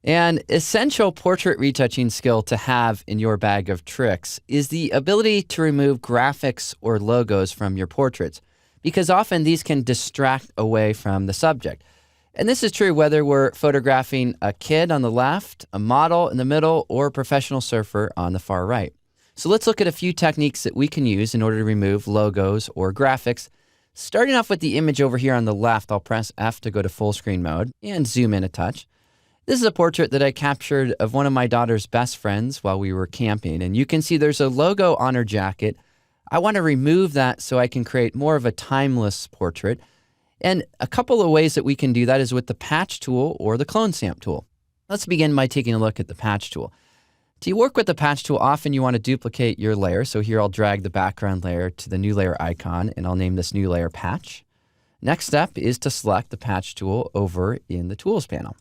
An essential portrait retouching skill to have in your bag of tricks is the ability to remove graphics or logos from your portraits, because often these can distract away from the subject. And this is true whether we're photographing a kid on the left, a model in the middle, or a professional surfer on the far right. So let's look at a few techniques that we can use in order to remove logos or graphics. Starting off with the image over here on the left, I'll press F to go to full screen mode and zoom in a touch. This is a portrait that I captured of one of my daughter's best friends while we were camping, and you can see there's a logo on her jacket. I want to remove that so I can create more of a timeless portrait. And a couple of ways that we can do that is with the patch tool or the clone stamp tool. Let's begin by taking a look at the patch tool. To work with the patch tool, often you want to duplicate your layer. So here I'll drag the background layer to the new layer icon, and I'll name this new layer patch. Next step is to select the patch tool over in the tools panel.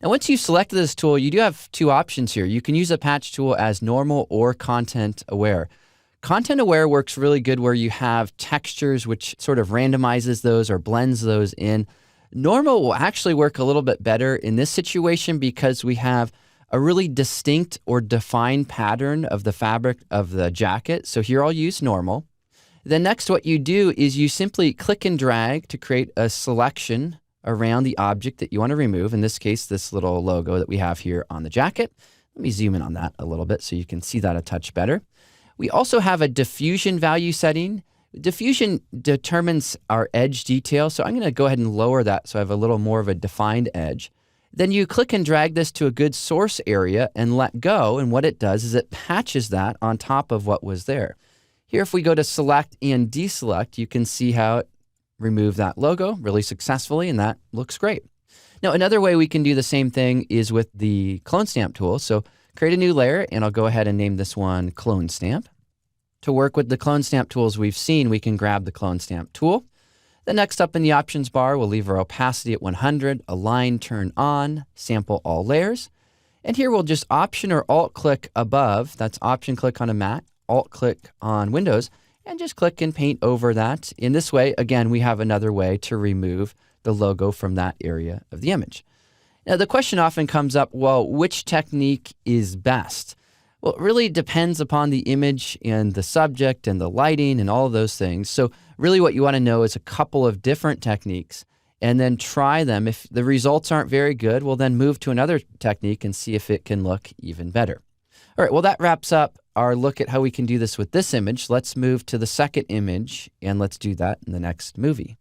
Now, once you've selected this tool, you do have two options here. You can use a patch tool as normal or content aware. Content aware works really good where you have textures which sort of randomizes those or blends those in. Normal will actually work a little bit better in this situation because we have a really distinct or defined pattern of the fabric of the jacket. So here I'll use normal. Then next, what you do is you simply click and drag to create a selection around the object that you want to remove. In this case, this little logo that we have here on the jacket. Let me zoom in on that a little bit so you can see that a touch better. We also have a diffusion value setting. Diffusion determines our edge detail, so I'm going to go ahead and lower that so I have a little more of a defined edge. Then you click and drag this to a good source area and let go, and what it does is it patches that on top of what was there. Here, if we go to select and deselect, you can see how it removed that logo really successfully, and that looks great. Now, another way we can do the same thing is with the clone stamp tool. So create a new layer, and I'll go ahead and name this one clone stamp. To work with the clone stamp tools we've seen, we can grab the clone stamp tool. Then next up in the options bar, we'll leave our opacity at 100, align, turn on, sample all layers. And here we'll just Option or Alt click above. That's Option click on a Mac, Alt click on Windows, and just click and paint over that. In this way, again, we have another way to remove the logo from that area of the image. Now, the question often comes up, well, which technique is best? Well, it really depends upon the image and the subject and the lighting and all of those things. So really what you want to know is a couple of different techniques and then try them. If the results aren't very good, well, then move to another technique and see if it can look even better. All right, well, that wraps up our look at how we can do this with this image. Let's move to the second image, and let's do that in the next movie.